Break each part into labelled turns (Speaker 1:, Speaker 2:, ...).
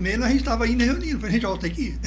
Speaker 1: Menos a gente tava indo reunindo, falei, gente, ó, tem que ir.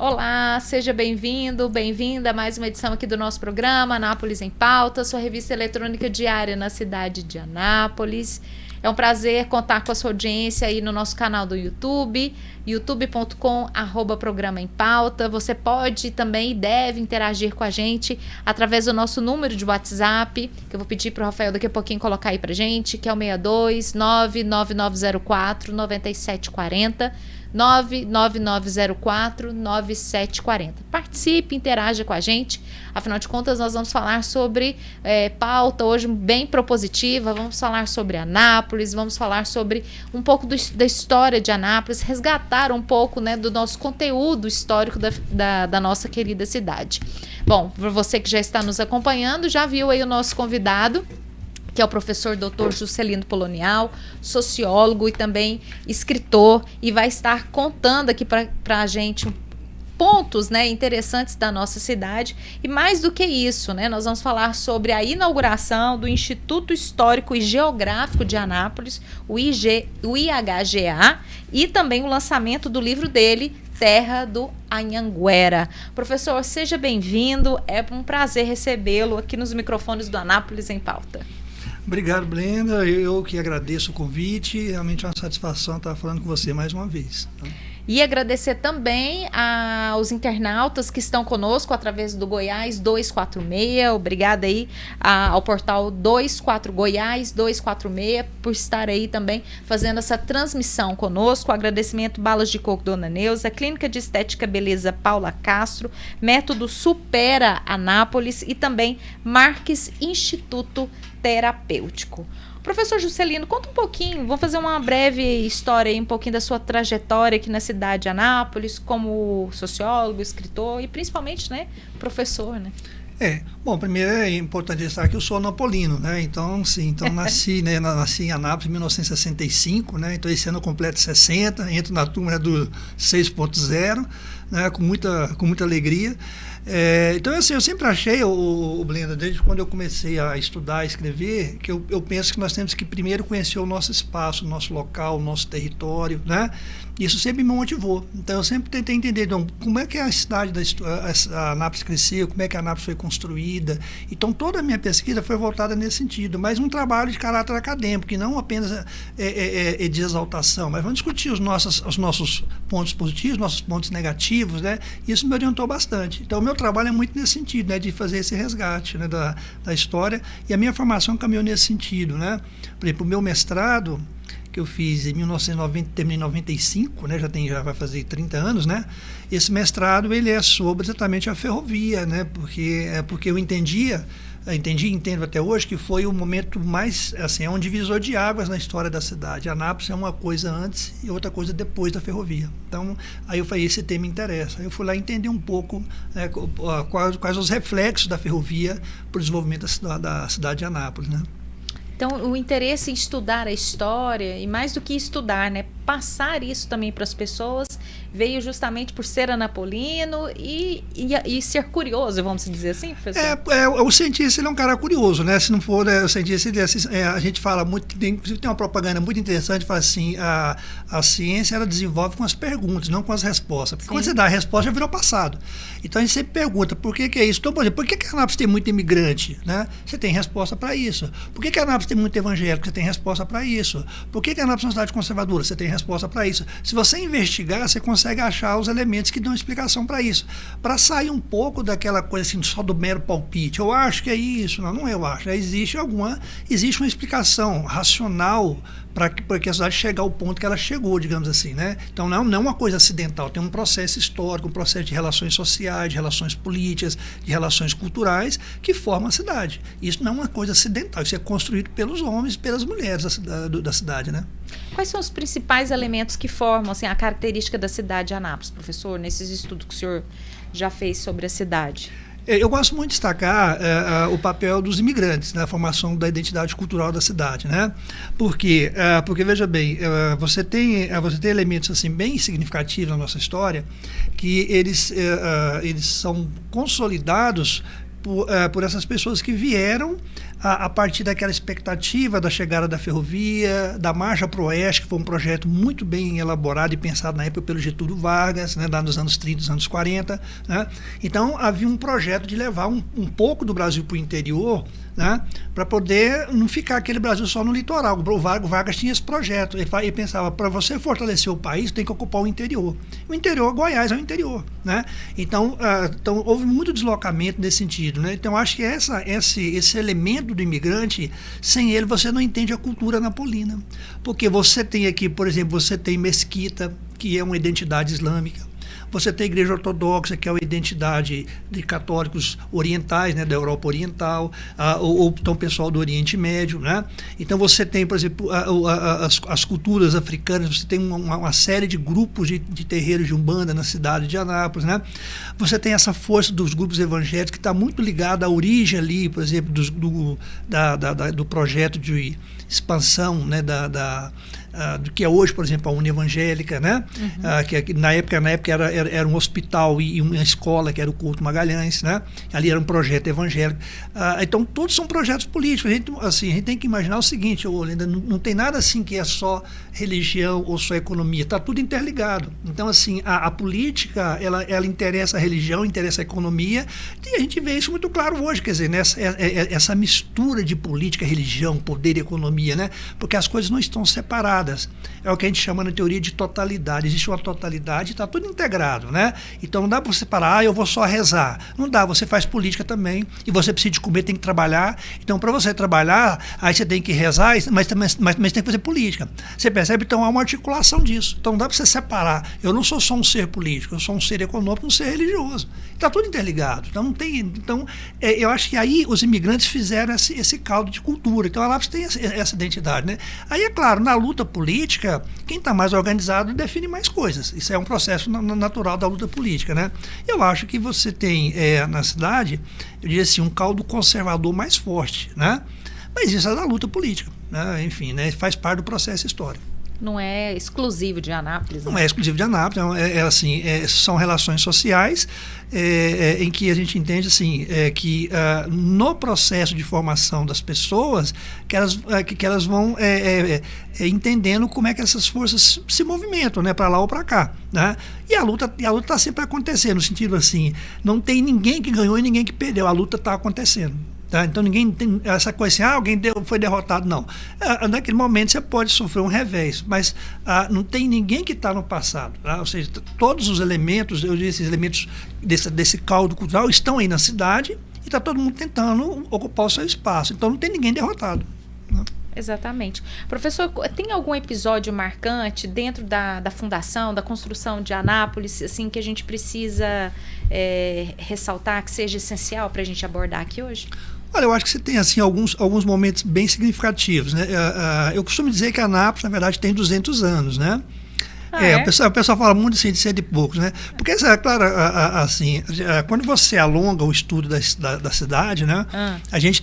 Speaker 2: Olá, seja bem-vindo, bem-vinda a mais uma edição aqui do nosso programa Anápolis em Pauta, sua revista eletrônica diária na cidade de Anápolis. É um prazer contar com a sua audiência aí no nosso canal do YouTube, youtube.com/programa em pauta. Você pode também e deve interagir com a gente através do nosso número de WhatsApp, que eu vou pedir para o Rafael daqui a pouquinho colocar aí para gente, que é o 62 99904 9740. 99904-9740. Participe, interaja com a gente. Afinal de contas, nós vamos falar sobre pauta hoje bem propositiva. Vamos falar sobre Anápolis, vamos falar sobre um pouco da história de Anápolis, resgatar um pouco, né, do nosso conteúdo histórico da nossa querida cidade. Bom, para você que já está nos acompanhando, já viu aí o nosso convidado, que é o professor Dr. Juscelino Polonial, sociólogo e também escritor, e vai estar contando aqui para a gente pontos, né, interessantes da nossa cidade. E mais do que isso, né, nós vamos falar sobre a inauguração do Instituto Histórico e Geográfico de Anápolis, o IHGA, e também o lançamento do livro dele, Terra do Anhanguera. Professor, seja bem-vindo, é um prazer recebê-lo aqui nos microfones do Anápolis em Pauta.
Speaker 1: Obrigado, Brenda. Eu que agradeço o convite. Realmente é uma satisfação estar falando com você mais uma vez.
Speaker 2: E agradecer também aos internautas que estão conosco através do Goiás 246. Obrigada aí ao portal 24 Goiás 246 por estar aí também fazendo essa transmissão conosco. Agradecimento Balas de Coco Dona Neuza, Clínica de Estética Beleza Paula Castro, Método Supera Anápolis e também Marques Instituto Terapêutico. Professor Juscelino, conta um pouquinho, vou fazer uma breve história aí, um pouquinho da sua trajetória aqui na cidade de Anápolis, como sociólogo, escritor e principalmente, né, professor, né?
Speaker 1: Bom, primeiro é importante destacar que eu sou anapolino, né? Então, sim, nasci em Anápolis em 1965, né? Então esse ano eu completo 60, entro na turma do 6.0, né? Com muita alegria. Então, assim, eu sempre achei, o Blenda, desde quando eu comecei a estudar, a escrever, que eu penso que nós temos que primeiro conhecer o nosso espaço, o nosso local, o nosso território, né? Isso sempre me motivou. Então, eu sempre tentei entender, então, como é que a cidade a Anápolis cresceu, como é que a Anápolis foi construída. Então, toda a minha pesquisa foi voltada nesse sentido, mas um trabalho de caráter acadêmico, que não apenas de exaltação, mas vamos discutir os nossos pontos positivos, nossos pontos negativos, né? Isso me orientou bastante. Então, o meu trabalho é muito nesse sentido, né, de fazer esse resgate, né, da história, e a minha formação caminhou nesse sentido, né? Por exemplo, o meu mestrado, que eu fiz em 1990, terminei em 95, né, já vai fazer 30 anos, né? Esse mestrado ele é sobre exatamente a ferrovia, né? Porque eu entendi e entendo até hoje que foi o momento mais, assim, é um divisor de águas na história da cidade. Anápolis é uma coisa antes e outra coisa depois da ferrovia. Então, aí eu falei, esse tema me interessa. Eu fui lá entender um pouco, né, quais os reflexos da ferrovia para o desenvolvimento da cidade de Anápolis, né?
Speaker 2: Então, o interesse em estudar a história, e mais do que estudar, né, passar isso também para as pessoas, veio justamente por ser anapolino e ser curioso, vamos dizer assim, professor?
Speaker 1: O cientista ele é um cara curioso, né? Se não for, né, o cientista, a gente fala muito, inclusive tem uma propaganda muito interessante, fala assim, a ciência ela desenvolve com as perguntas, não com as respostas. Porque quando você dá a resposta, já virou passado. Então a gente sempre pergunta, por que é isso? Então, por exemplo, por que a Anápolis tem muito imigrante? Né? Você tem resposta para isso. Por que a Anápolis tem muito evangélico? Você tem resposta para isso. Por que a Anápolis é uma cidade conservadora? Você tem resposta para isso. Se você investigar, você consegue achar os elementos que dão explicação para isso. Para sair um pouco daquela coisa assim, só do mero palpite. Eu acho que é isso. Não eu acho. Existe uma explicação racional para que a cidade chegue ao ponto que ela chegou, digamos assim, né? Então não é uma coisa acidental, tem um processo histórico, um processo de relações sociais, de relações políticas, de relações culturais que formam a cidade. Isso não é uma coisa acidental, isso é construído pelos homens e pelas mulheres da cidade, né?
Speaker 2: Quais são os principais elementos que formam, assim, a característica da cidade de Anápolis, professor, nesses estudos que o senhor já fez sobre a cidade?
Speaker 1: Eu gosto muito de destacar o papel dos imigrantes na formação da identidade cultural da cidade, né? Porque veja bem, você tem elementos assim bem significativos na nossa história que eles são consolidados por essas pessoas que vieram a partir daquela expectativa da chegada da ferrovia, da Marcha para o Oeste, que foi um projeto muito bem elaborado e pensado na época pelo Getúlio Vargas, né, lá nos anos 30, nos anos 40. Né? Então, havia um projeto de levar um pouco do Brasil para o interior, né, para poder não ficar aquele Brasil só no litoral. O Vargas tinha esse projeto. Ele pensava, para você fortalecer o país, tem que ocupar o interior. O interior, Goiás é o interior. Né? Então, houve muito deslocamento nesse sentido. Né? Então, acho que esse elemento do imigrante, sem ele você não entende a cultura napolina. Porque você tem aqui, por exemplo, você tem mesquita, que é uma identidade islâmica. Você tem a Igreja Ortodoxa, que é uma identidade de católicos orientais, né, da Europa Oriental, ou então pessoal do Oriente Médio. Né? Então você tem, por exemplo, as culturas africanas, você tem uma série de grupos de terreiros de Umbanda na cidade de Anápolis. Né? Você tem essa força dos grupos evangélicos que está muito ligada à origem ali, por exemplo, do projeto de expansão, né, do que é hoje, por exemplo, a União Evangélica, né? Que na época era um hospital e uma escola, que era o Couto Magalhães, né? Ali era um projeto evangélico. Então, todos são projetos políticos. A gente tem que imaginar o seguinte, Olinda, não tem nada assim que é só religião ou só economia, está tudo interligado. Então, assim, a política, ela interessa a religião, interessa a economia, e a gente vê isso muito claro hoje, quer dizer, essa mistura de política, religião, poder e economia, né? Porque as coisas não estão separadas. É o que a gente chama na teoria de totalidade. Existe uma totalidade e está tudo integrado, né? Então não dá para você parar, eu vou só rezar. Não dá, você faz política também, e você precisa de comer, tem que trabalhar. Então, para você trabalhar, aí você tem que rezar, mas tem que fazer política. Você percebe? Então há uma articulação disso. Então não dá para você separar. Eu não sou só um ser político, eu sou um ser econômico, um ser religioso. Está tudo interligado. Então não tem. Então, eu acho que aí os imigrantes fizeram esse caldo de cultura. Então a Anápolis tem essa identidade, né? Aí, é claro, na luta política, quem está mais organizado define mais coisas. Isso é um processo natural da luta política, né? Eu acho que você tem na cidade, eu diria assim, um caldo conservador mais forte, né? Mas isso é da luta política, né? Enfim, né? Faz parte do processo histórico.
Speaker 2: Não é exclusivo de Anápolis.
Speaker 1: Não é exclusivo de Anápolis, são relações sociais em que a gente entende assim, que no processo de formação das pessoas, que elas vão entendendo como é que essas forças se movimentam, né, para lá ou para cá. Né? E a luta está sempre acontecendo, no sentido assim, não tem ninguém que ganhou e ninguém que perdeu, a luta está acontecendo. Tá? Então ninguém tem essa coisa assim, alguém foi derrotado, não. Naquele momento você pode sofrer um revés, mas não tem ninguém que está no passado. Tá? Ou seja, todos os elementos, esses elementos desse caldo cultural estão aí na cidade e está todo mundo tentando ocupar o seu espaço. Então não tem ninguém derrotado. Né?
Speaker 2: Exatamente. Professor, tem algum episódio marcante dentro da fundação, da construção de Anápolis, assim, que a gente precisa ressaltar, que seja essencial para a gente abordar aqui hoje?
Speaker 1: Olha, eu acho que você tem assim, alguns momentos bem significativos. Né? Eu costumo dizer que a Anápolis, na verdade, tem 200 anos, né? O pessoal fala muito assim, de 100 e poucos, né? Porque, claro, assim, quando você alonga o estudo da cidade, né? A gente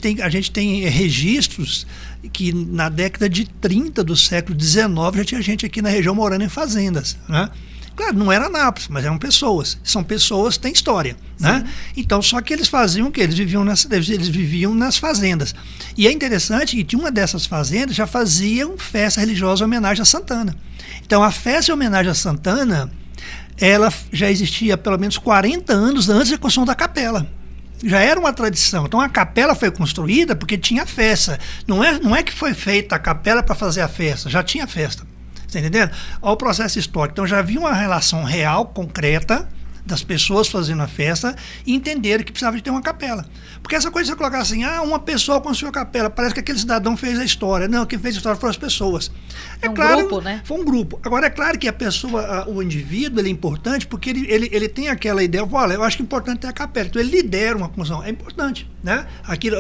Speaker 1: tem registros que na década de 30 do século XIX já tinha gente aqui na região morando em fazendas, né? Claro, não era Anápolis, mas eram pessoas. São pessoas, têm história. Né? Então, só que eles faziam o quê? Eles viviam nas fazendas. E é interessante que uma dessas fazendas já faziam festa religiosa em homenagem a Santana. Então, a festa em homenagem a Santana, ela já existia há pelo menos 40 anos antes da construção da capela. Já era uma tradição. Então, a capela foi construída porque tinha festa. Não é que foi feita a capela para fazer a festa, já tinha festa. Está entendendo? Olha o processo histórico. Então já havia uma relação real, concreta, das pessoas fazendo a festa e entenderam que precisava de ter uma capela. Porque essa coisa de você colocar assim, uma pessoa construiu a capela, parece que aquele cidadão fez a história. Não, quem fez a história foram as pessoas.
Speaker 2: Claro, grupo, né?
Speaker 1: Foi um grupo. Agora, é claro que a pessoa, o indivíduo, ele é importante porque ele tem aquela ideia, olha, eu acho que é importante ter a capela. Então ele lidera uma construção. É importante, né?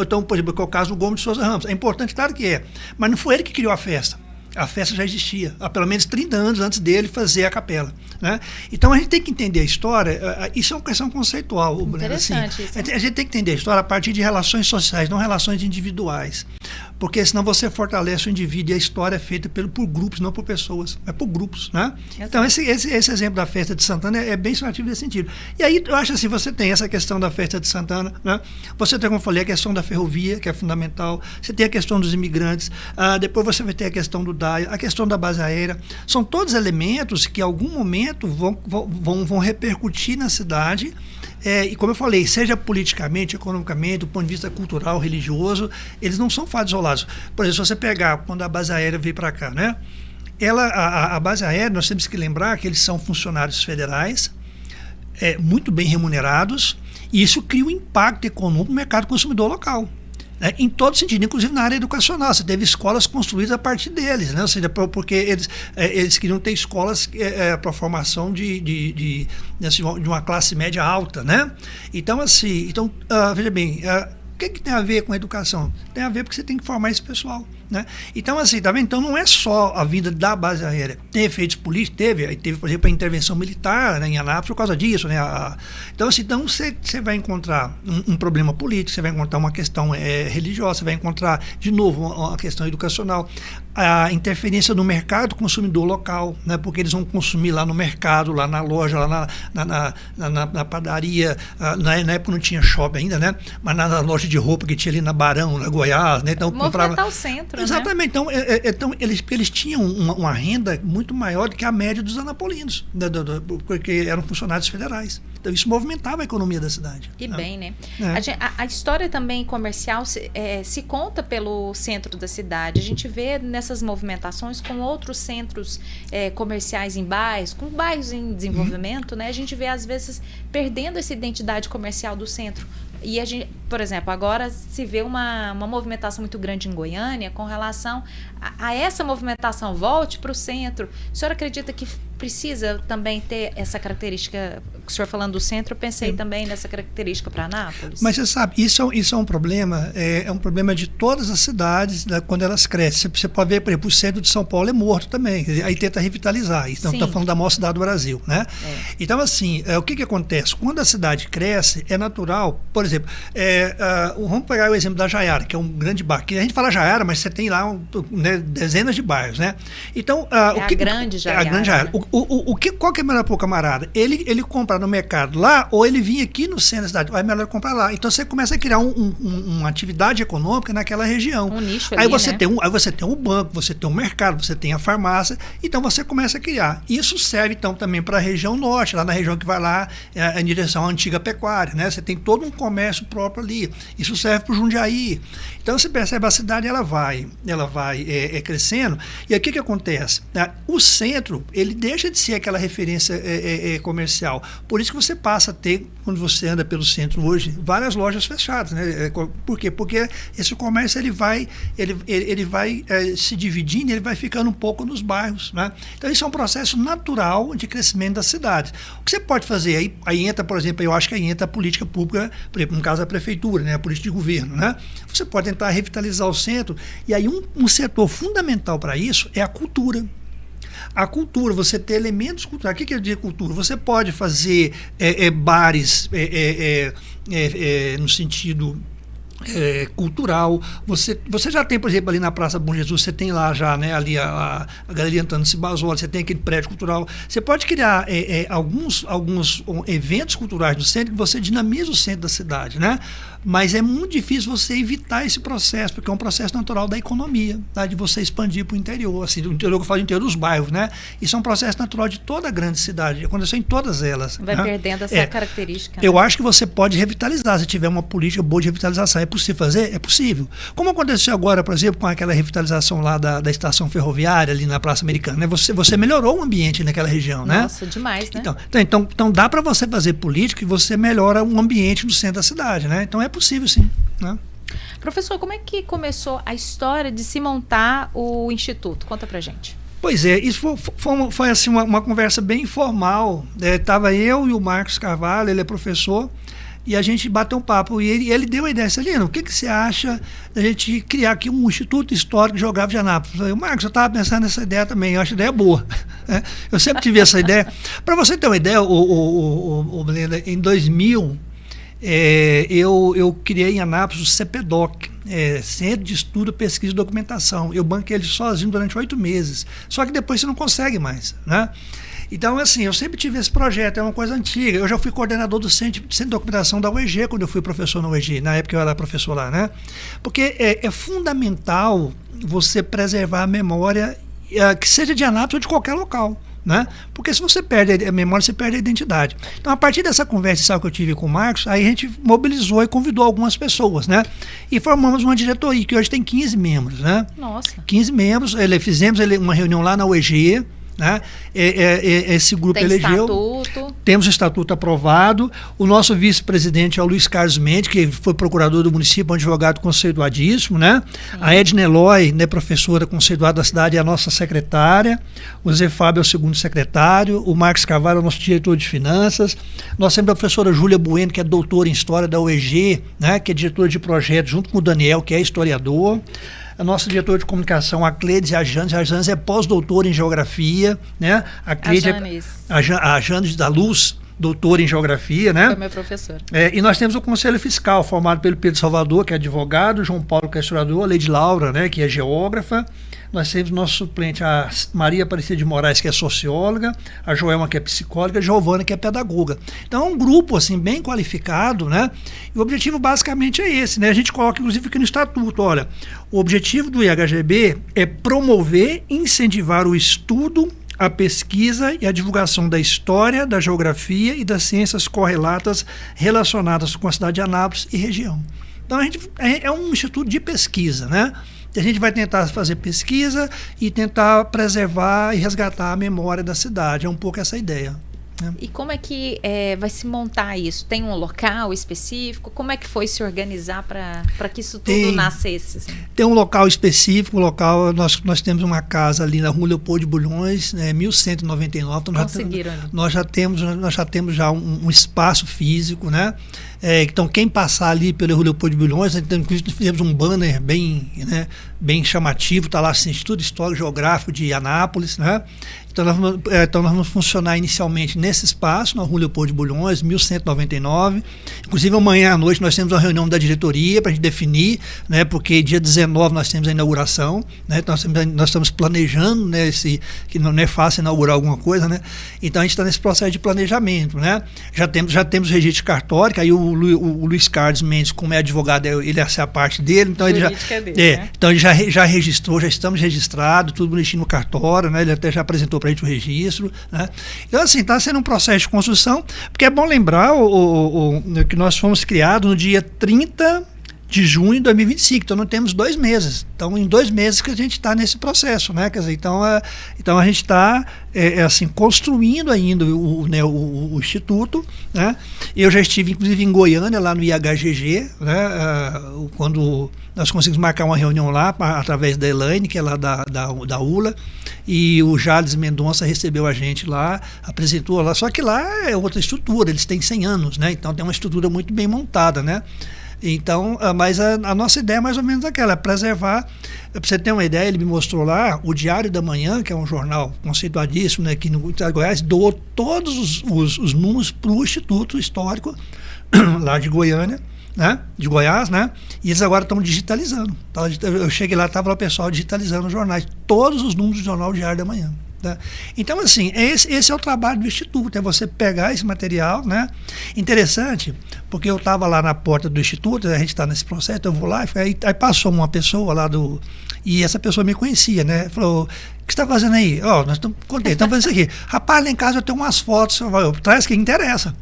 Speaker 1: Então, por exemplo, que é o caso do Gomes de Souza Ramos. É importante, claro que é. Mas não foi ele que criou a festa. A festa já existia, há pelo menos 30 anos antes dele fazer a capela. Né? Então a gente tem que entender a história, isso é uma questão conceitual.
Speaker 2: Interessante
Speaker 1: assim,
Speaker 2: isso.
Speaker 1: A gente tem que entender a história a partir de relações sociais, não relações individuais. Porque senão você fortalece o indivíduo e a história é feita por grupos, não por pessoas, é por grupos, né? Então esse exemplo da festa de Santana é bem significativo nesse sentido. E aí eu acho assim, você tem essa questão da festa de Santana, né? Você tem, como eu falei, a questão da ferrovia, que é fundamental, você tem a questão dos imigrantes, depois você vai ter a questão do DAI, a questão da base aérea, são todos elementos que em algum momento vão repercutir na cidade. E como eu falei, seja politicamente, economicamente, do ponto de vista cultural, religioso, eles não são fatos isolados. Por exemplo, se você pegar quando a base aérea veio para cá, né? A base aérea, nós temos que lembrar que eles são funcionários federais, muito bem remunerados, e isso cria um impacto econômico no mercado consumidor local. Em todo sentido, inclusive na área educacional. Você teve escolas construídas a partir deles, né? Ou seja, porque eles queriam ter escolas para a formação de uma classe média alta, né? Então, assim, veja bem, o que tem a ver com a educação? Tem a ver porque você tem que formar esse pessoal, né? Então, assim, tá vendo? Então, não é só a vinda da base aérea. Tem efeitos políticos? Teve, por exemplo, a intervenção militar, né, em Anápolis por causa disso, né? Então, assim, você vai encontrar um problema político, você vai encontrar uma questão religiosa, você vai encontrar, de novo, uma questão educacional. A interferência no mercado consumidor local, né? Porque eles vão consumir lá no mercado, lá na loja, lá na padaria. Na época não tinha shopping ainda, né? Mas na loja de roupa que tinha ali na Barão, na Goiás, né? Então,
Speaker 2: movimentar o centro,
Speaker 1: exatamente, né? Então eles tinham uma renda muito maior do que a média dos anapolinos, porque eram funcionários federais. Então isso movimentava a economia da cidade.
Speaker 2: E bem, né? A história também comercial se conta pelo centro da cidade. A gente vê nessas movimentações com outros centros comerciais em bairros, com bairros em desenvolvimento, né? A gente vê às vezes perdendo essa identidade comercial do centro. E a gente, por exemplo, agora se vê uma movimentação muito grande em Goiânia com relação a essa movimentação. Volte para o centro. O senhor acredita que precisa também ter essa característica? O senhor falando do centro, eu pensei também nessa característica para Anápolis.
Speaker 1: Mas você sabe, isso é um problema, é um problema de todas as cidades, né, quando elas crescem. Você pode ver, por exemplo, o centro de São Paulo é morto também, aí tenta revitalizar. Então, estamos falando da maior cidade do Brasil, né? Então, assim, o que acontece? Quando a cidade cresce, é natural, por exemplo, vamos pegar o exemplo da Jaiara, que é um grande bairro. A gente fala Jaiara, mas você tem lá dezenas de bairros, né? Então,
Speaker 2: a grande Jaiara.
Speaker 1: A grande Jaiara. Qual que é melhor para o camarada? Ele comprar no mercado lá, ou ele vir aqui no centro da cidade? É melhor comprar lá. Então você começa a criar uma atividade econômica naquela região.
Speaker 2: Um nicho
Speaker 1: aí
Speaker 2: ali,
Speaker 1: você
Speaker 2: né?
Speaker 1: aí você tem um banco, você tem um mercado, você tem a farmácia, então você começa a criar. Isso serve então também para a região norte, lá na região que vai lá em direção à antiga pecuária, né? Você tem todo um comércio próprio ali. Isso serve para o Jundiaí. Então você percebe, a cidade ela vai crescendo. E aí o que acontece? O centro, ele deixa de ser aquela referência comercial. Por isso que você passa a ter, quando você anda pelo centro hoje, várias lojas fechadas, né? Por quê? Porque esse comércio ele vai se dividindo, ele vai ficando um pouco nos bairros, né? Então isso é um processo natural de crescimento da cidade. O que você pode fazer? Aí entra, por exemplo, eu acho que aí entra a política pública, por exemplo, no caso da prefeitura, né? A política de governo, né? Você pode tentar revitalizar o centro, e aí um setor fundamental para isso é a cultura. A cultura, você ter elementos culturais. O que quer dizer cultura? Você pode fazer bares no sentido cultural. Você já tem, por exemplo, ali na Praça Bom Jesus, você tem lá já, né, ali a Galeria Antônio Cibazola, você tem aquele prédio cultural. Você pode criar alguns eventos culturais no centro que você dinamiza o centro da cidade, né? Mas é muito difícil você evitar esse processo, porque é um processo natural da economia, tá? De você expandir para o interior, assim, do interior que eu falo, do interior dos bairros, né? Isso é um processo natural de toda a grande cidade, aconteceu em todas elas.
Speaker 2: Vai, né, perdendo essa característica.
Speaker 1: Eu acho que você pode revitalizar, se tiver uma política boa de revitalização. É possível fazer? É possível. Como aconteceu agora, por exemplo, com aquela revitalização lá da estação ferroviária, ali na Praça Americana, né? Você melhorou o ambiente naquela região, né?
Speaker 2: Nossa, demais, né?
Speaker 1: Então dá para você fazer política e você melhora o ambiente no centro da cidade, né? Então é possível, sim, né?
Speaker 2: Professor, como é que começou a história de se montar o Instituto? Conta pra gente.
Speaker 1: Pois é, isso foi assim, uma conversa bem informal. Estava eu e o Marcos Carvalho, ele é professor, e a gente bateu um papo. E ele deu a ideia, Celino, o que você acha da gente criar aqui um Instituto Histórico Geográfico de Anápolis? Eu falei, Marcos, eu estava pensando nessa ideia também, eu acho a ideia boa. Eu sempre tive essa ideia. Para você ter uma ideia, Belinda, em 2000, eu criei em Anápolis o CPDOC, Centro de Estudo, Pesquisa e Documentação. Eu banquei ele sozinho durante 8 meses. Só que depois você não consegue mais, né? Então, assim, eu sempre tive esse projeto, é uma coisa antiga. Eu já fui coordenador do Centro de Documentação da UEG, quando eu fui professor na UEG, na época eu era professor lá, né? Porque é fundamental você preservar a memória, que seja de Anápolis ou de qualquer local, né? Porque se você perde a memória, você perde a identidade. Então, a partir dessa conversa que eu tive com o Marcos, aí a gente mobilizou e convidou algumas pessoas, né? E formamos uma diretoria, que hoje tem 15 membros, né?
Speaker 2: Nossa.
Speaker 1: 15 membros, fizemos uma reunião lá na UEG, né? Esse grupo
Speaker 2: tem
Speaker 1: elegeu.
Speaker 2: Estatuto.
Speaker 1: Temos o estatuto aprovado. O nosso vice-presidente é o Luiz Carlos Mendes, que foi procurador do município, um advogado conceituadíssimo, né? Sim. A Edna Eloy, né, professora conceituada da cidade, é a nossa secretária. O Zé Fábio é o segundo secretário. O Marcos Carvalho é o nosso diretor de finanças. Nós temos a professora Júlia Bueno, que é doutora em História da UEG, né, que é diretora de projetos, junto com o Daniel, que é historiador. A nossa diretora de comunicação, a Cleides e a Janes é pós-doutora em Geografia, né? A Janes da Luz, doutora em Geografia, né?
Speaker 2: Foi meu professor.
Speaker 1: E nós temos o Conselho Fiscal, formado pelo Pedro Salvador, que é advogado, João Paulo, que é historiador, a Leide Laura, né, que é geógrafa. Nós temos nosso suplente, a Maria Aparecida de Moraes, que é socióloga, a Joelma, que é psicóloga, a Giovana, que é pedagoga. Então é um grupo assim, bem qualificado, né? E o objetivo basicamente é esse, né? A gente coloca, inclusive, aqui no estatuto, olha, o objetivo do IHGB é promover e incentivar o estudo, a pesquisa e a divulgação da história, da geografia e das ciências correlatas relacionadas com a cidade de Anápolis e região. Então, é um instituto de pesquisa, né? A gente vai tentar fazer pesquisa e tentar preservar e resgatar a memória da cidade. É um pouco essa ideia.
Speaker 2: E como é que vai se montar isso? Tem um local específico? Como é que foi se organizar para que isso tudo nascesse? Assim?
Speaker 1: Tem um local específico, nós temos uma casa ali na Rua Leopoldo de Bulhões, 1199. Então nós já temos um espaço físico, né? Então, quem passar ali pelo Rua Leopoldo de Bulhões, então, inclusive fizemos um banner bem chamativo, está lá assim, Instituto Histórico Geográfico de Anápolis, né? Então nós vamos funcionar inicialmente nesse espaço, na Rua Leopoldo de Bulhões, 1199. Inclusive, amanhã à noite nós temos uma reunião da diretoria para a gente definir, né, porque dia 19 nós temos a inauguração, né, então nós estamos planejando, né, que não é fácil inaugurar alguma coisa, né? Então a gente está nesse processo de planejamento, né? Já temos registro de cartório, que aí o Luiz Carlos Mendes, como é advogado, essa é a parte dele, então ele né? Então ele já registrou, já estamos registrados, tudo bonitinho no cartório, né? Ele até já apresentou para a gente o registro, né? Então, assim, está sendo um processo de construção, porque é bom lembrar que nós fomos criados no dia 30 de junho de 2025, então não temos 2 meses. Então, em 2 meses que a gente está nesse processo, né? Quer dizer, então a gente está assim, construindo ainda o Instituto, né? Eu já estive, inclusive, em Goiânia, lá no IHGG, né? Quando nós conseguimos marcar uma reunião lá, através da Elaine, que é lá da ULA, e o Jales Mendonça recebeu a gente lá, apresentou lá, só que lá é outra estrutura, eles têm 100 anos, né? Então tem uma estrutura muito bem montada, né? Então, mas a nossa ideia é mais ou menos aquela, é preservar. Para você ter uma ideia, ele me mostrou lá, o Diário da Manhã, que é um jornal conceituadíssimo, né, aqui no estado de Goiás, doou todos os números para o Instituto Histórico lá de Goiânia, né, de Goiás, né, e eles agora estão digitalizando. Eu cheguei lá, estava lá o pessoal digitalizando os jornais, todos os números do jornal Diário da Manhã. Tá? Então, assim, esse é o trabalho do Instituto, é você pegar esse material, né? Interessante, porque eu estava lá na porta do Instituto, a gente está nesse processo, eu vou lá, aí passou uma pessoa lá e essa pessoa me conhecia, né? Falou, o que você está fazendo aí? Nós estamos fazendo isso aqui. Rapaz, lá em casa eu tenho umas fotos, traz que interessa.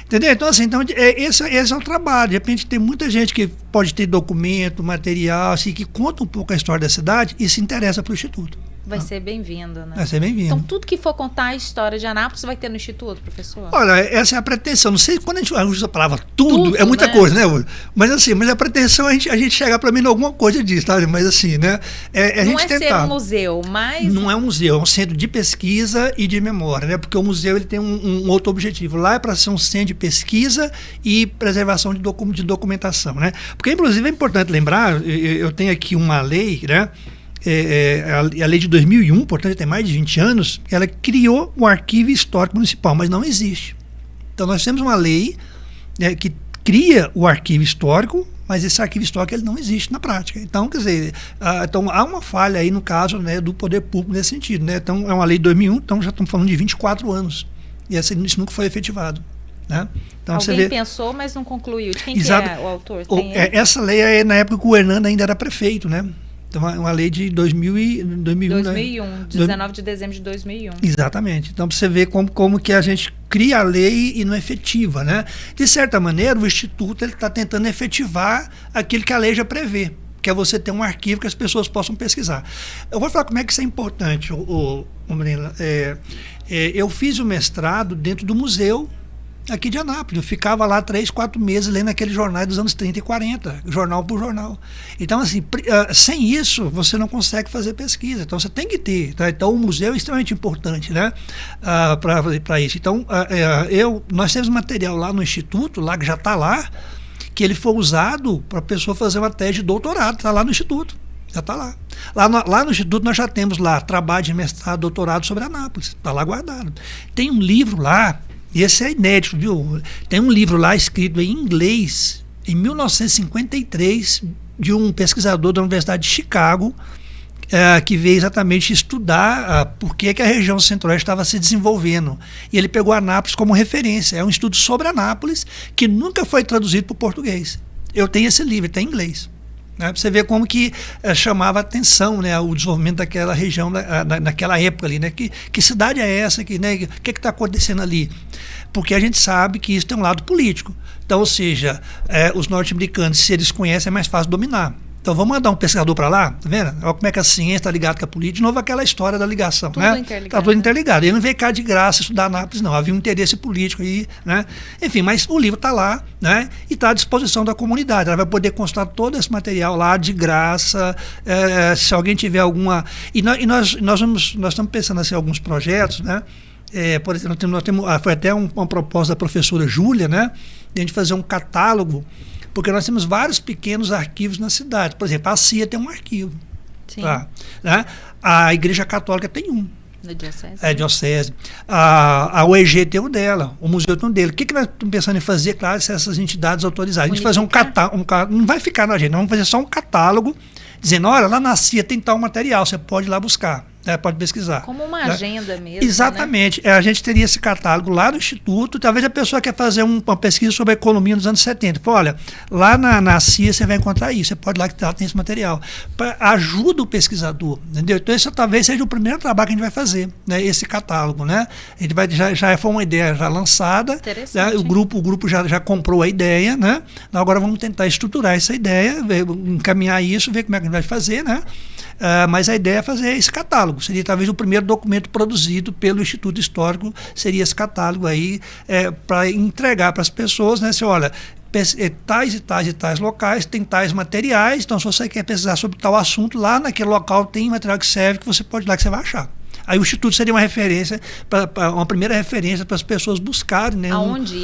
Speaker 1: Entendeu? Então, assim, esse é o trabalho. De repente tem muita gente que pode ter documento, material, assim, que conta um pouco a história da cidade e se interessa para o Instituto.
Speaker 2: Vai ser bem-vindo, né?
Speaker 1: Vai ser bem-vindo.
Speaker 2: Então, tudo que for contar a história de Anápolis vai ter no Instituto, professor?
Speaker 1: Olha, essa é a pretensão. Não sei, quando a gente usa a palavra tudo é muita coisa, né? Mas assim, a pretensão é a gente chegar para mim em alguma coisa disso, tá? Mas assim, né? A gente tentar.
Speaker 2: Ser um museu, mas...
Speaker 1: Não é um museu, é um centro de pesquisa e de memória, né? Porque o museu ele tem um outro objetivo. Lá é para ser um centro de pesquisa e preservação de documentação, né? Porque, inclusive, é importante lembrar, eu tenho aqui uma lei, né? A lei de 2001, portanto tem mais de 20 anos, ela criou o Arquivo Histórico Municipal, mas não existe. Então nós temos uma lei que cria o arquivo histórico, mas esse arquivo histórico ele não existe na prática. Então, quer dizer, então há uma falha aí no caso, né, do poder público nesse sentido, né? Então, é uma lei de 2001, então já estamos falando de 24 anos. E isso nunca foi efetivado. Né? Então,
Speaker 2: alguém pensou, mas não concluiu. De quem que é o autor?
Speaker 1: Essa lei é na época que o Hernando ainda era prefeito, né? Então, é uma lei de 2001.
Speaker 2: 2001, 19 de dezembro de 2001.
Speaker 1: Exatamente. Então, para você ver como que a gente cria a lei e não efetiva, né? De certa maneira, o Instituto está tentando efetivar aquilo que a lei já prevê, que é você ter um arquivo que as pessoas possam pesquisar. Eu vou falar como é que isso é importante, Marina. Eu fiz o mestrado dentro do museu aqui de Anápolis. Eu ficava lá 3, 4 meses lendo aqueles jornais dos anos 30 e 40, jornal por jornal. Então, assim, sem isso, você não consegue fazer pesquisa. Então, você tem que ter. Tá? Então, o museu é extremamente importante, né? Para isso. Então, nós temos material lá no Instituto, lá que já está lá, que ele foi usado para a pessoa fazer uma tese de doutorado. Está lá no Instituto. Já está lá. Lá no Instituto nós já temos lá trabalho de mestrado, doutorado sobre Anápolis. Está lá guardado. Tem um livro lá, e esse é inédito, viu? Tem um livro lá escrito em inglês, em 1953, de um pesquisador da Universidade de Chicago, que veio exatamente estudar por que a região centro-oeste estava se desenvolvendo. E ele pegou Anápolis como referência. É um estudo sobre Anápolis que nunca foi traduzido para o português. Eu tenho esse livro, está em inglês. Né, para você ver como que chamava a atenção, né, o desenvolvimento daquela região naquela época ali, né, que cidade é essa, né, o que está acontecendo ali, porque a gente sabe que isso tem um lado político. Então, ou seja, os norte-americanos, se eles conhecem, é mais fácil dominar. Então vamos mandar um pesquisador para lá, tá vendo? Olha como é que a ciência está ligada com a política. De novo, aquela história da ligação.
Speaker 2: Tudo
Speaker 1: né?
Speaker 2: interligado.
Speaker 1: Está tudo interligado. Ele não veio cá de graça estudar Anápolis, não. Havia um interesse político aí, né? Enfim, mas o livro está lá, né? E está à disposição da comunidade. Ela vai poder consultar todo esse material lá de graça. Se alguém tiver alguma. E nós estamos pensando assim, em alguns projetos, né? Por exemplo, foi até uma proposta da professora Júlia, né? De a gente fazer um catálogo. Porque nós temos vários pequenos arquivos na cidade. Por exemplo, a CIA tem um arquivo.
Speaker 2: Sim.
Speaker 1: Tá, né? A Igreja Católica tem um.
Speaker 2: Da diocese.
Speaker 1: Diocese. A UEG tem um dela. O museu tem um dele. O que nós estamos pensando em fazer, claro, se essas entidades autorizadas? A gente fazer um catálogo. Não vai ficar na gente, nós vamos fazer só um catálogo, dizendo, olha, lá na CIA tem tal material, você pode ir lá buscar. Pode pesquisar.
Speaker 2: Como uma agenda mesmo.
Speaker 1: Exatamente. Né? A gente teria esse catálogo lá no Instituto. Talvez a pessoa quer fazer uma pesquisa sobre a economia nos anos 70. Fala, olha, lá na CIA você vai encontrar isso. Você pode ir lá que tem esse material. Ajuda o pesquisador. Entendeu? Então, esse talvez seja o primeiro trabalho que a gente vai fazer, né? Esse catálogo. Né? A gente vai, já foi uma ideia já lançada. Né? O grupo já comprou a ideia. Né? Agora vamos tentar estruturar essa ideia, encaminhar isso, ver como é que a gente vai fazer. Né? Mas a ideia é fazer esse catálogo. Seria talvez o primeiro documento produzido pelo Instituto Histórico, seria esse catálogo aí, para entregar para as pessoas, né? Se olha, tais e tais e tais locais tem tais materiais, então se você quer pesquisar sobre tal assunto, lá naquele local tem material que serve, que você pode ir lá que você vai achar. Aí o Instituto seria uma referência, uma primeira referência para as pessoas buscarem, né?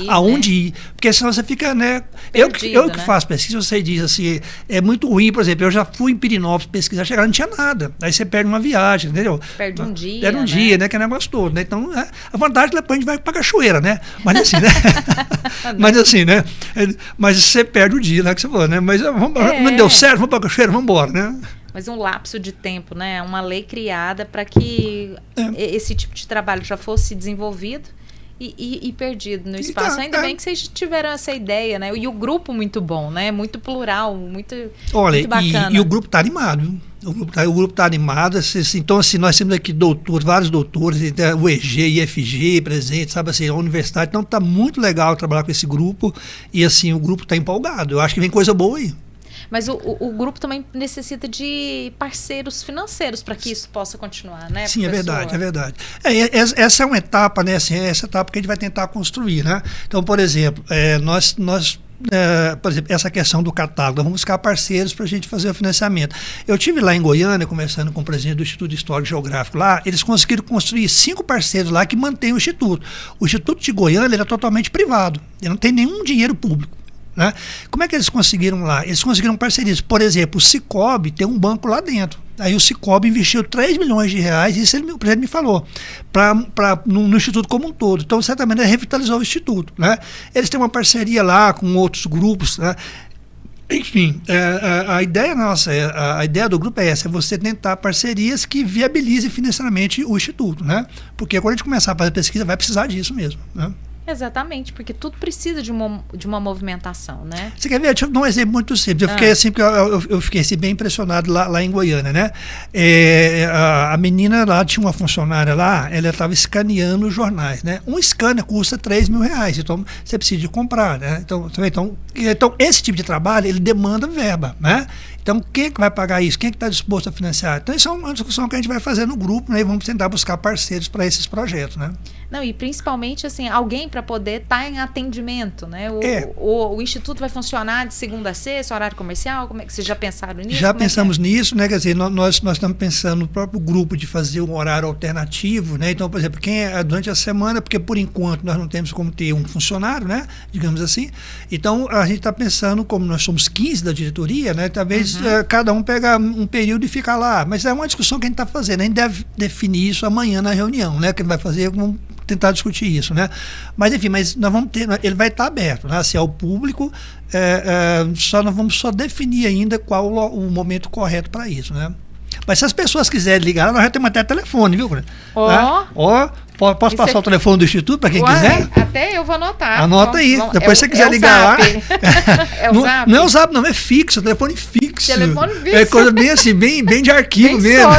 Speaker 1: Aonde ir. Porque senão você fica, né?
Speaker 2: Perdido,
Speaker 1: eu que faço pesquisa, você diz assim, é muito ruim, por exemplo, eu já fui em Pirinópolis pesquisar, chegar, não tinha nada. Aí você perde uma viagem, entendeu?
Speaker 2: Perde um dia.
Speaker 1: Perde um dia, né? Que é negócio todo, né? Então, a vantagem depois a gente vai para cachoeira, né? Mas assim, né? Mas assim, né? Mas você perde o dia, né? Que você falou, né? Mas não deu certo, vamos para a cachoeira, vamos embora, né?
Speaker 2: Mas um lapso de tempo, né? Uma lei criada para que esse tipo de trabalho já fosse desenvolvido e perdido no espaço. Ainda bem que vocês tiveram essa ideia, né? E o grupo muito bom, né? Muito plural, muito bacana.
Speaker 1: E o grupo está animado, viu? O grupo está animado. Então, assim, nós temos aqui vários doutores, o EG, IFG presente, sabe assim, a universidade. Então, está muito legal trabalhar com esse grupo. E, assim, o grupo está empolgado. Eu acho que vem coisa boa aí.
Speaker 2: Mas o grupo também necessita de parceiros financeiros para que isso possa continuar, né,
Speaker 1: Sim,
Speaker 2: professor?
Speaker 1: é verdade. Essa é uma etapa, né? Assim, essa etapa que a gente vai tentar construir, né? Então, por exemplo, por exemplo, essa questão do catálogo, nós vamos buscar parceiros para a gente fazer o financiamento. Eu estive lá em Goiânia, conversando com o presidente do Instituto Histórico e Geográfico lá, eles conseguiram construir 5 parceiros lá que mantêm o Instituto. O Instituto de Goiânia ele é totalmente privado, ele não tem nenhum dinheiro público. né? Como é que eles conseguiram lá? Eles conseguiram parcerias. Por exemplo, o Cicobi tem um banco lá dentro. Aí o Cicobi investiu 3 milhões de reais, isso o presidente me falou, no Instituto como um todo. Então, certamente, ele revitalizou o Instituto, né? Eles têm uma parceria lá com outros grupos, né? Enfim, a ideia nossa, a ideia do grupo é essa, é você tentar parcerias que viabilizem financeiramente o Instituto, né? Porque quando a gente começar a fazer pesquisa, vai precisar disso mesmo, né?
Speaker 2: Exatamente, porque tudo precisa de uma movimentação, né?
Speaker 1: Você quer ver? Deixa eu dar um exemplo muito simples. Eu fiquei assim, eu fiquei assim, bem impressionado lá em Goiânia, né? A menina lá, tinha uma funcionária lá, ela estava escaneando os jornais, né? Um scanner custa R$3.000, então você precisa de comprar, né? Então, esse tipo de trabalho, ele demanda verba, né? Então, quem é que vai pagar isso? Quem é que está disposto a financiar? Então, isso é uma discussão que a gente vai fazer no grupo, né? E vamos tentar buscar parceiros para esses projetos, né?
Speaker 2: Não, e principalmente, assim, alguém para poder estar em atendimento, né? O Instituto vai funcionar de segunda a sexta, horário comercial? Como é que vocês já pensaram nisso?
Speaker 1: Já pensamos nisso, né? Quer dizer, nós estamos pensando no próprio grupo de fazer um horário alternativo, né? Então, por exemplo, quem é durante a semana, porque por enquanto nós não temos como ter um funcionário, né? Digamos assim. Então, a gente está pensando, como nós somos 15 da diretoria, né? Talvez cada um pega um período e fica lá. Mas é uma discussão que a gente está fazendo. A gente deve definir isso amanhã na reunião, né? Que ele vai fazer, vamos tentar discutir isso, né? Mas, enfim, nós vamos ter, ele vai estar aberto, né? Assim, ao público, nós vamos definir ainda qual o momento correto para isso, né? Mas se as pessoas quiserem ligar, nós já temos até telefone, viu? Posso passar o telefone do Instituto para quem quiser?
Speaker 2: Até eu vou anotar.
Speaker 1: Anota aí. Depois se você quiser ligar lá.
Speaker 2: É o Zap?
Speaker 1: Não é o Zap, não. É fixo. Telefone fixo.
Speaker 2: Telefone fixo.
Speaker 1: É coisa bem assim, bem de arquivo
Speaker 2: bem
Speaker 1: mesmo.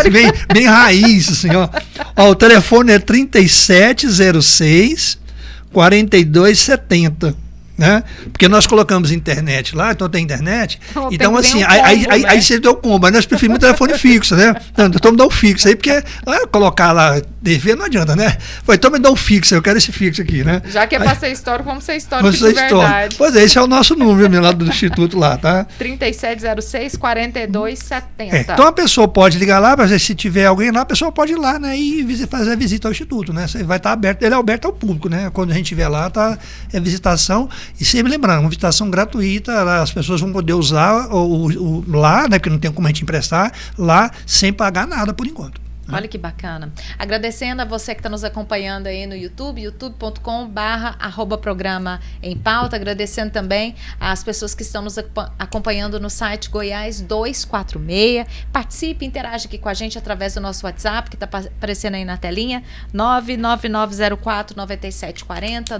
Speaker 1: Bem raiz, assim, ó. O telefone é 3706 4270. Né? Porque nós colocamos internet lá, então tem internet. Então, assim, aí você deu combo. Aí nós preferimos o telefone fixo, né? Então me dá um fixo aí, porque colocar lá TV não adianta, né? Então me dá um fixo, eu quero esse fixo aqui, né?
Speaker 2: Já que é para ser histórico, vamos ser histórico de verdade.
Speaker 1: Pois é, esse é o nosso número lá do Instituto lá, tá?
Speaker 2: 3706-4270.
Speaker 1: Então a pessoa pode ligar lá, mas se tiver alguém lá, a pessoa pode ir lá, né? E fazer a visita ao Instituto, né? Vai estar aberto, ele é aberto ao público, né? Quando a gente estiver lá, é visitação. E sempre lembrando, uma visitação gratuita, as pessoas vão poder usar lá, né, porque não tem como a gente emprestar, lá sem pagar nada por enquanto.
Speaker 2: Olha que bacana. Agradecendo a você que está nos acompanhando aí no YouTube, youtube.com/programa em pauta. Agradecendo também às pessoas que estão nos acompanhando no site Goiás 246. Participe, interaja aqui com a gente através do nosso WhatsApp, que está aparecendo aí na telinha, 99904-9740,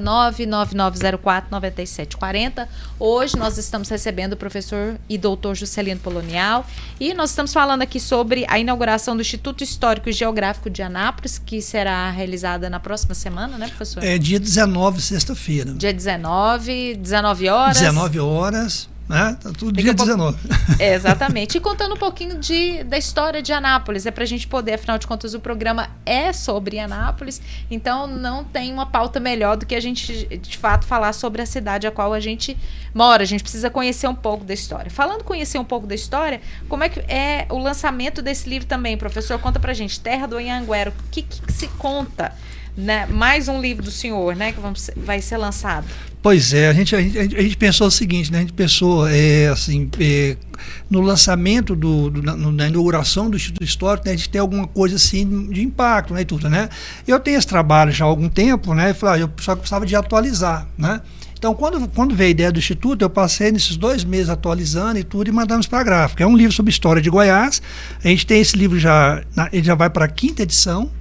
Speaker 2: 99904-9740. Hoje nós estamos recebendo o professor e doutor Juscelino Polonial e nós estamos falando aqui sobre a inauguração do Instituto Histórico e Geográfico de Anápolis, que será realizada na próxima semana, né, professor?
Speaker 1: Dia 19, sexta-feira.
Speaker 2: Dia 19, 19 horas.
Speaker 1: 19 horas, né? Tá tudo dia 19.
Speaker 2: Exatamente. E contando um pouquinho da história de Anápolis, é pra gente poder, afinal de contas, o programa é sobre Anápolis, então não tem uma pauta melhor do que a gente, de fato, falar sobre a cidade a qual a gente mora. A gente precisa conhecer um pouco da história. Falando conhecer um pouco da história, como é que é o lançamento desse livro também, professor? Conta pra gente, Terra do Anhanguera, o que se conta, né? Mais um livro do senhor, né, que vai ser lançado.
Speaker 1: Pois é, a gente pensou o seguinte, né? A gente pensou no lançamento na inauguração do Instituto Histórico, né, a gente tem alguma coisa assim de impacto, né, e tudo, né? Eu tenho esse trabalho já há algum tempo, né? E falei, eu só precisava de atualizar, né? Então, quando veio a ideia do Instituto, eu passei nesses 2 meses atualizando e tudo e mandamos para a gráfica. É um livro sobre história de Goiás. A gente tem esse livro ele já vai para a 5ª edição.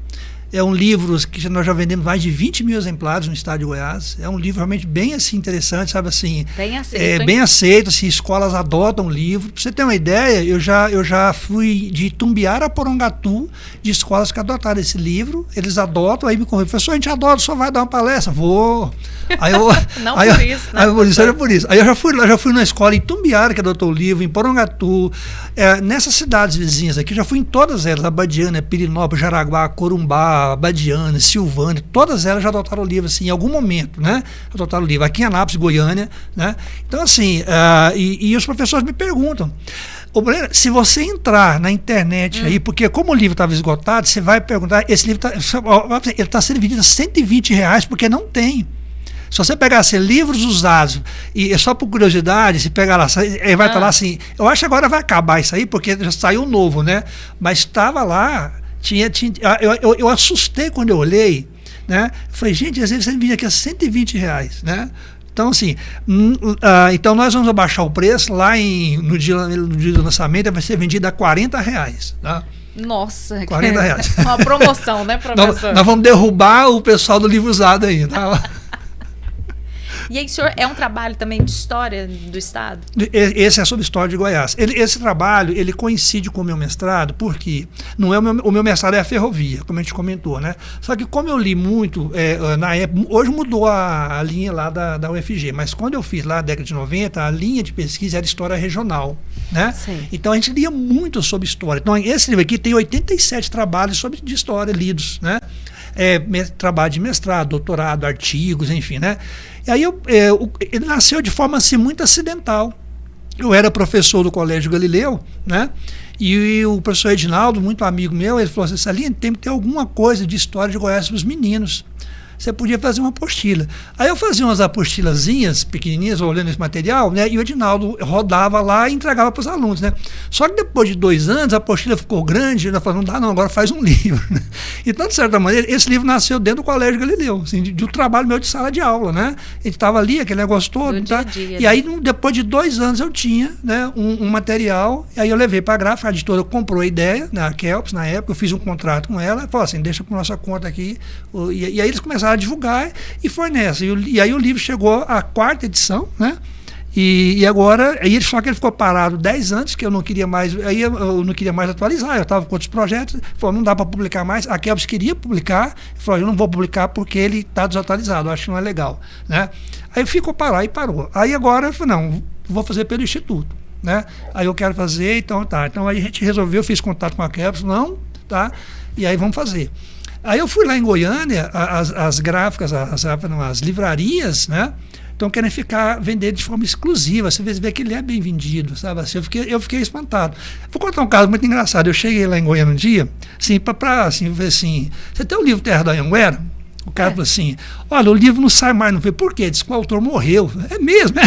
Speaker 1: É um livro que nós já vendemos mais de 20 mil exemplares no estado de Goiás. É um livro realmente bem assim, interessante, sabe assim?
Speaker 2: Bem aceito.
Speaker 1: Bem aceito, assim, escolas adotam o livro. Para você ter uma ideia, eu já fui de Itumbiara a Porongatu, de escolas que adotaram esse livro. Eles adotam, aí me convidam, professor, a gente adota, só vai dar uma palestra? Vou. Aí eu,
Speaker 2: não
Speaker 1: aí
Speaker 2: por
Speaker 1: eu,
Speaker 2: isso.
Speaker 1: Aí por isso. Aí eu já fui na escola em Itumbiara, que adotou o livro, em Porongatu, nessas cidades vizinhas aqui, já fui em todas elas, Abadiânia, Pirinópolis, Jaraguá, Corumbá, Abadiânia, Silvânia, todas elas já adotaram o livro, assim, em algum momento, né? Adotaram o livro. Aqui em Anápolis, Goiânia, né? Então, assim, e os professores me perguntam, se você entrar na internet aí, porque como o livro estava esgotado, você vai perguntar, esse livro ele está sendo vendido a R$120, porque não tem. Se você pegar assim, livros usados, e só por curiosidade, se pegar lá, vai estar lá assim, eu acho que agora vai acabar isso aí, porque já saiu novo, né? Mas estava lá, eu assustei quando eu olhei, né? Falei, gente, às vezes você vinha aqui a R$120, né? Então, assim, então nós vamos abaixar o preço lá no dia do lançamento, vai ser vendido a R$40, tá?
Speaker 2: Nossa,
Speaker 1: R$40.
Speaker 2: Uma promoção, né, professor?
Speaker 1: Nós vamos derrubar o pessoal do livro usado aí, tá?
Speaker 2: E aí, senhor, é um trabalho também de história do Estado?
Speaker 1: Esse é sobre história de Goiás. Esse trabalho, ele coincide com o meu mestrado, porque não é o meu mestrado é a ferrovia, como a gente comentou, né? Só que como eu li muito, na época, hoje mudou a linha lá da UFG, mas quando eu fiz lá na década de 90, a linha de pesquisa era história regional, né?
Speaker 2: Sim.
Speaker 1: Então a gente lia muito sobre história. Então esse livro aqui tem 87 trabalhos de história lidos, né? Trabalho de mestrado, doutorado, artigos, enfim, né? E aí ele nasceu de forma assim muito acidental. Eu era professor do Colégio Galileu, né? E o professor Edinaldo, muito amigo meu, ele falou assim, Salim, tem que ter alguma coisa de história de Goiás para os meninos. Você podia fazer uma apostila. Aí eu fazia umas apostilazinhas pequenininhas, olhando esse material, né? E o Edinaldo rodava lá e entregava para os alunos, né? Só que depois de 2 anos, a apostila ficou grande, ele falou, não dá não, agora faz um livro. Né? Então, de certa maneira, esse livro nasceu dentro do Colégio Galileu, assim, de um trabalho meu de sala de aula, né? Ele estava ali, aquele negócio todo.
Speaker 2: Do dia a dia,
Speaker 1: e aí, depois de 2 anos, eu tinha, né, um material, e aí eu levei para a gráfica, a editora comprou a ideia, né, a Kelps, na época, eu fiz um contrato com ela, falou assim, deixa por nossa conta aqui, e aí eles começaram a divulgar e foi nessa. E aí o livro chegou à 4ª edição, né? E agora, só que ele ficou parado 10 anos, que eu não queria mais, aí eu não queria mais atualizar, eu estava com outros projetos, falou, não dá para publicar mais, a Kelps queria publicar, falou, eu não vou publicar porque ele está desatualizado, eu acho que não é legal, né? Aí ficou parado e parou. Aí agora eu falei, não, vou fazer pelo Instituto, né? Aí eu quero fazer, então tá. Então aí a gente resolveu, fiz contato com a Kelps, não, tá? E aí vamos fazer. Aí eu fui lá em Goiânia, as gráficas, as livrarias, né? Estão querendo vender de forma exclusiva. Você vê que ele é bem vendido, sabe? Assim, eu fiquei espantado. Vou contar um caso muito engraçado. Eu cheguei lá em Goiânia um dia, assim, assim, ver assim, você tem o livro Terra da Anhanguera? O cara falou assim, olha, o livro não sai mais. Não falei, por quê? Diz que o autor morreu. É mesmo, né?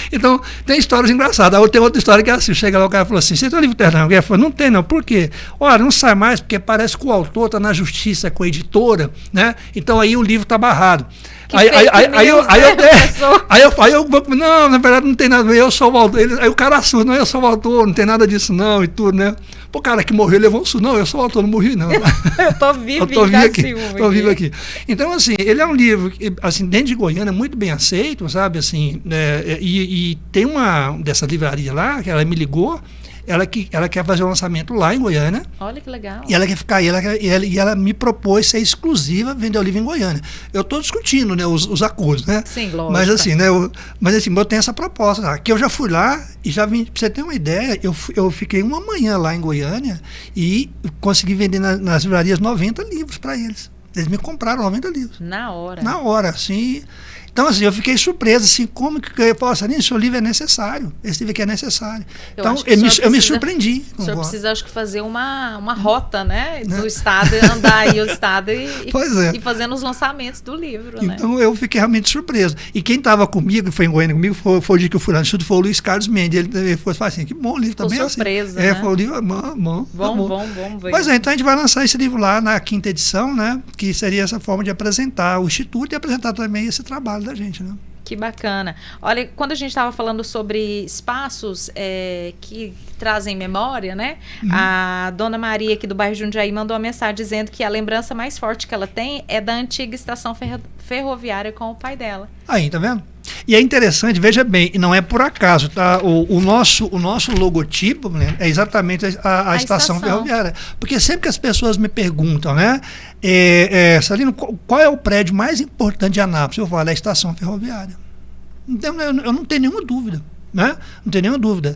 Speaker 1: Então, tem histórias engraçadas. Tem outra história que é assim, chega lá, o cara falou assim, você tem o livro Terra da Anhanguera? Eu falei, não tem não, por quê? Olha, não sai mais porque parece que o autor está na justiça com a editora, né? Então aí o livro está barrado. Aí eu não, na verdade não tem nada a ver, eu sou o autor. Aí o cara assusta, não, eu sou o autor, não tem nada disso não e tudo, né? Pô, cara que morreu levou um susto. Não, eu sou o autor, não morri não.
Speaker 2: Eu tô vivo
Speaker 1: aqui. Então, assim, ele é um livro, assim, dentro de Goiânia, muito bem aceito, sabe, assim, e tem uma dessa livraria lá, que ela me ligou, ela quer fazer o lançamento lá em Goiânia.
Speaker 2: Olha que legal.
Speaker 1: E ela quer ficar aí, e ela me propôs ser exclusiva, vender o livro em Goiânia. Eu estou discutindo, né, os acordos, né?
Speaker 2: Sim, lógico.
Speaker 1: Mas assim, né, eu tenho essa proposta, tá? Que eu já fui lá e já vim, pra você ter uma ideia, eu fiquei uma manhã lá em Goiânia e consegui vender nas livrarias 90 livros para eles. Eles me compraram 90 livros.
Speaker 2: Na hora.
Speaker 1: Na hora, assim. Então, assim, eu fiquei surpreso, assim, como que eu posso falar, seu livro é necessário, esse livro aqui é necessário. Então, eu me surpreendi.
Speaker 2: O senhor precisa, acho que, fazer uma rota, né, do Estado, andar aí o Estado e fazendo os lançamentos do livro, né?
Speaker 1: Então, eu fiquei realmente surpreso. E quem estava comigo, foi em Goiânia comigo, foi o dia que eu fui lá no Instituto, foi o Luiz Carlos Mendes. Ele falou assim, que bom livro também.
Speaker 2: Tô surpresa,
Speaker 1: assim.
Speaker 2: né?
Speaker 1: Foi o livro, bom.
Speaker 2: Vamos ver.
Speaker 1: Pois é, então a gente vai lançar esse livro lá na 5ª edição, né, que seria essa forma de apresentar o Instituto e apresentar também esse trabalho da gente, né?
Speaker 2: Que bacana. Olha, quando a gente estava falando sobre espaços que trazem memória, né? A dona Maria aqui do bairro Jundiaí mandou uma mensagem dizendo que a lembrança mais forte que ela tem é da antiga estação ferroviária com o pai dela.
Speaker 1: Aí, tá vendo? E é interessante, veja bem, e não é por acaso, tá? O nosso logotipo, né, é exatamente a estação ferroviária. Porque sempre que as pessoas me perguntam, né, Salino, qual é o prédio mais importante de Anápolis? Eu falo, é a estação ferroviária. Então, eu não tenho nenhuma dúvida. Né? Não tem nenhuma dúvida.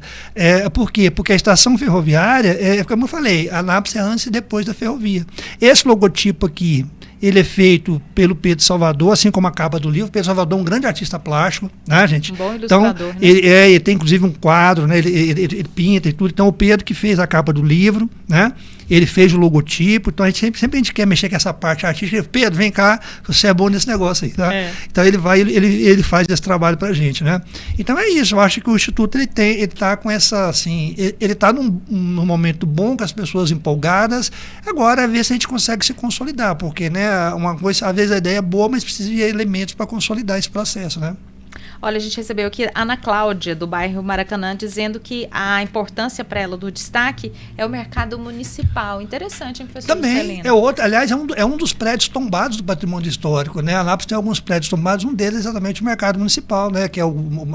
Speaker 1: Por quê? Porque a estação ferroviária, como eu falei, Anápolis é antes e depois da ferrovia. Esse logotipo aqui, Ele é feito pelo Pedro Salvador, assim como a capa do livro. Pedro Salvador é um grande artista plástico, né, gente?
Speaker 2: Um bom ilustrador,
Speaker 1: então,
Speaker 2: né?
Speaker 1: ele tem inclusive um quadro, né? Ele pinta e tudo. Então, o Pedro que fez a capa do livro, né? Ele fez o logotipo. Então, sempre a gente quer mexer com essa parte artística. Pedro, vem cá, você é bom nesse negócio aí, tá? Então, ele faz esse trabalho pra gente, né? Então, é isso. Eu acho que o Instituto, ele tá com essa, assim, ele tá num momento bom, com as pessoas empolgadas. Agora, ver se a gente consegue se consolidar, porque, né, uma coisa, às vezes a ideia é boa, mas precisa de elementos para consolidar esse processo, né?
Speaker 2: Olha, a gente recebeu aqui a Ana Cláudia, do bairro Maracanã, dizendo que a importância para ela do destaque é o mercado municipal. Interessante, hein, professor
Speaker 1: Também, é outro, aliás, é um dos prédios tombados do patrimônio histórico, né? A Anápolis tem alguns prédios tombados, um deles é exatamente o mercado municipal, né? Que é o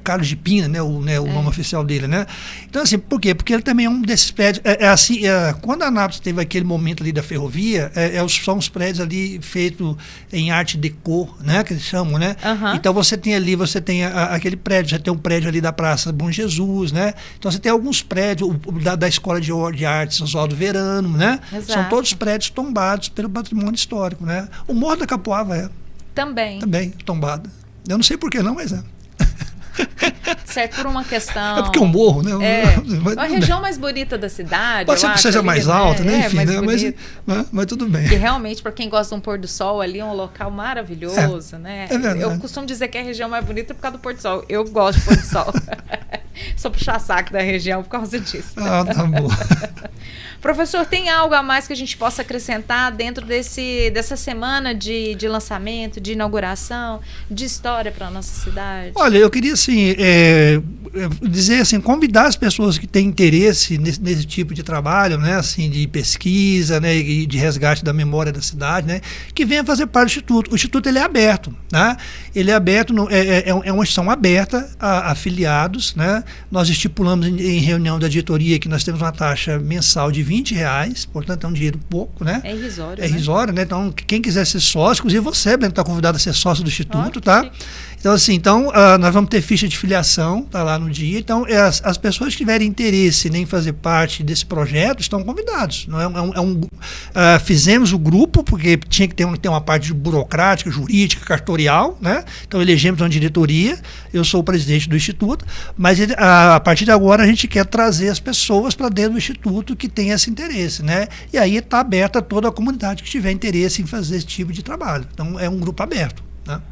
Speaker 1: Carlos de Pina, né? O nome oficial dele, né? Então, assim, por quê? Porque ele também é um desses prédios, quando a Anápolis teve aquele momento ali da ferrovia, são os prédios ali feitos em arte déco, né? Que eles chamam, né? Então, você tem aquele prédio, você tem um prédio ali da Praça Bom Jesus, né? Então você tem alguns prédios da Escola de Artes Oswaldo Verano, né?
Speaker 2: Exato.
Speaker 1: São todos prédios tombados pelo patrimônio histórico, né? O Morro da Capoava é.
Speaker 2: Também
Speaker 1: Tombado. Eu não sei por que não, mas é.
Speaker 2: Certo, por uma questão...
Speaker 1: É porque é um morro, né?
Speaker 2: A região mais bonita da cidade.
Speaker 1: Pode ser que seja mais alta, né? Enfim, né? Mas tudo bem.
Speaker 2: E realmente, para quem gosta de um pôr do sol ali, é um local maravilhoso, né?
Speaker 1: É verdade.
Speaker 2: Eu costumo dizer que a região mais bonita é por causa do pôr do sol. Eu gosto de pôr do sol. Sou puxa-saco da região por causa disso.
Speaker 1: Ah, tá bom.
Speaker 2: Professor, tem algo a mais que a gente possa acrescentar dentro dessa semana de lançamento, de inauguração, de história para a nossa cidade?
Speaker 1: Olha, eu queria assim, dizer assim, convidar as pessoas que têm interesse nesse tipo de trabalho, né, assim, de pesquisa, né, e de resgate da memória da cidade, né, que venha fazer parte do Instituto. O Instituto, ele é aberto, né? Ele é aberto, é uma instituição aberta a afiliados, né? Nós estipulamos em reunião da diretoria que nós temos uma taxa mensal de R$20, portanto é um dinheiro pouco, né?
Speaker 2: É irrisório,
Speaker 1: É irrisório, né? Então, quem quiser ser sócio, inclusive você, Breno, está convidado a ser sócio do Instituto, tá? Então, assim, nós vamos ter ficha de filiação, tá lá no dia. Então, as pessoas que tiverem interesse em fazer parte desse projeto estão convidados. Não fizemos o grupo, porque tinha que ter uma parte burocrática, jurídica, cartorial, né? Então, elegemos uma diretoria, eu sou o presidente do Instituto, mas a partir de agora a gente quer trazer as pessoas para dentro do Instituto que tem esse interesse, né? E aí está aberta toda a comunidade que tiver interesse em fazer esse tipo de trabalho. Então, é um grupo aberto, né?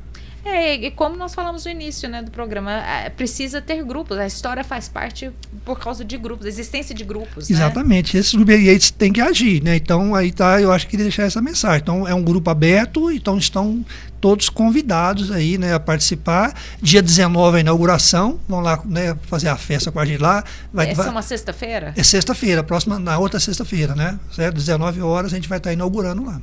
Speaker 2: E como nós falamos no início, né, do programa, precisa ter grupos. A história faz parte por causa de grupos, a existência de grupos.
Speaker 1: Exatamente.
Speaker 2: Né?
Speaker 1: Esses grupos têm que agir, né? Então, aí tá, eu acho que queria deixar essa mensagem. Então, é um grupo aberto, então estão todos convidados aí, né, a participar. Dia 19 a inauguração, vão lá, né, fazer a festa com a gente lá.
Speaker 2: Essa é uma sexta-feira? É
Speaker 1: sexta-feira, na outra sexta-feira, né? Certo? 19 horas a gente vai estar inaugurando lá.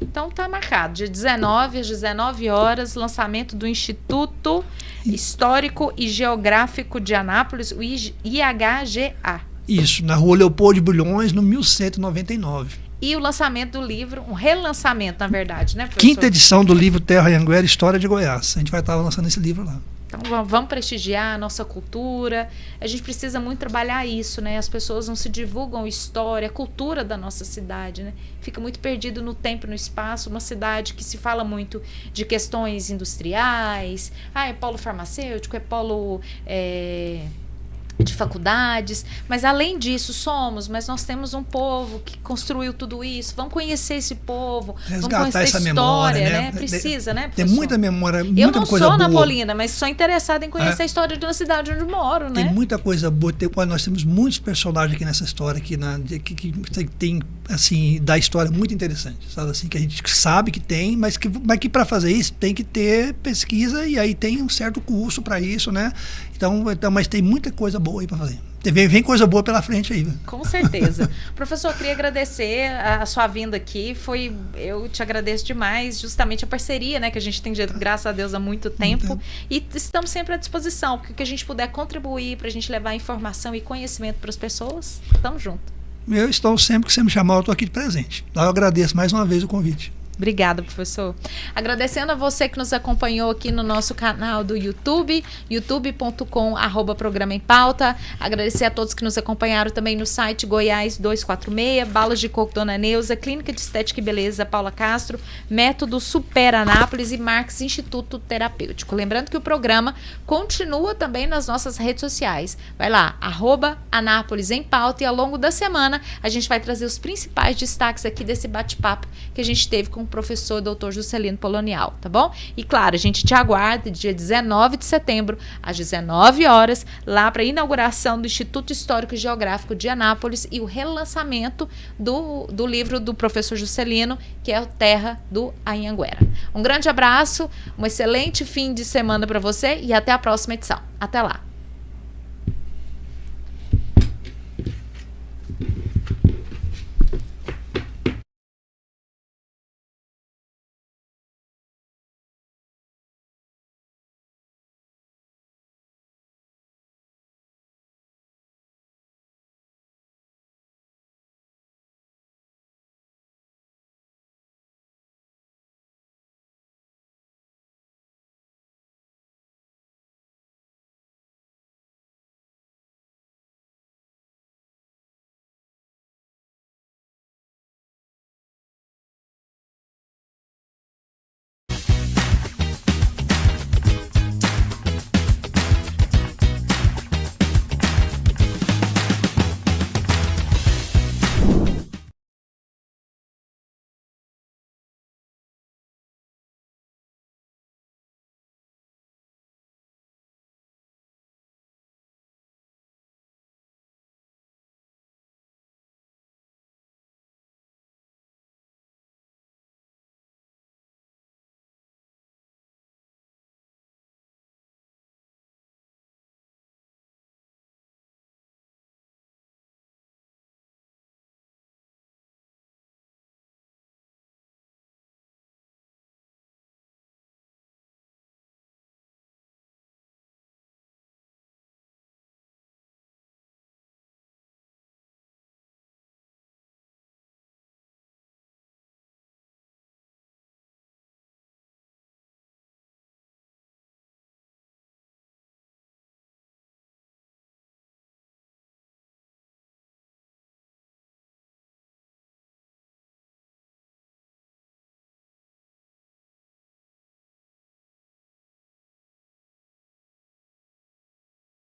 Speaker 2: Então tá marcado, dia 19 às 19 horas, lançamento do Instituto Histórico e Geográfico de Anápolis, o IHGA.
Speaker 1: Isso, na rua Leopoldo de Bulhões, no 1199.
Speaker 2: E o lançamento do livro, um relançamento, na verdade, né, professor?
Speaker 1: Quinta edição do livro Terra Anhanguera, História de Goiás. A gente vai estar lançando esse livro lá.
Speaker 2: Então vamos prestigiar a nossa cultura. A gente precisa muito trabalhar isso, né? As pessoas não se divulgam história, a cultura da nossa cidade, né? Fica muito perdido no tempo e no espaço. Uma cidade que se fala muito de questões industriais. É polo farmacêutico, é polo de faculdades, mas além disso mas nós temos um povo que construiu tudo isso. Vamos conhecer esse povo, vamos conhecer
Speaker 1: essa
Speaker 2: história,
Speaker 1: memória,
Speaker 2: né? Precisa, né, professor?
Speaker 1: Tem muita memória, muita
Speaker 2: Eu não
Speaker 1: coisa
Speaker 2: sou
Speaker 1: boa.
Speaker 2: napolina, mas sou interessada em conhecer a história de uma cidade onde moro, né?
Speaker 1: Tem muita coisa boa. Nós temos muitos personagens aqui nessa história que tem, assim, da história muito interessante, sabe, assim, que a gente sabe que tem, mas que para fazer isso tem que ter pesquisa e aí tem um certo curso para isso, né? Então, mas tem muita coisa boa aí para fazer. Vem coisa boa pela frente aí.
Speaker 2: Com certeza. Professor, eu queria agradecer a sua vinda aqui. Eu te agradeço demais, justamente a parceria, né, que a gente tem, graças a Deus, há muito tempo. E estamos sempre à disposição, porque o que a gente puder contribuir para a gente levar informação e conhecimento para as pessoas, estamos juntos.
Speaker 1: Eu estou sempre que você me chamar, eu estou aqui de presente. Eu agradeço mais uma vez o convite.
Speaker 2: Obrigada, professor. Agradecendo a você que nos acompanhou aqui no nosso canal do YouTube, youtube.com/programa em pauta. Agradecer a todos que nos acompanharam também no site Goiás 246, Balas de Coco Dona Neuza, Clínica de Estética e Beleza Paula Castro, Método Super Anápolis e Marx Instituto Terapêutico. Lembrando que o programa continua também nas nossas redes sociais. Vai lá, @Anápolis em pauta, e ao longo da semana a gente vai trazer os principais destaques aqui desse bate-papo que a gente teve com o professor Dr. Juscelino Polonial, tá bom? E claro, a gente te aguarda dia 19 de setembro, às 19 horas, lá para a inauguração do Instituto Histórico e Geográfico de Anápolis e o relançamento do livro do professor Juscelino, que é o Terra do Anhanguera. Um grande abraço, um excelente fim de semana para você e até a próxima edição. Até lá!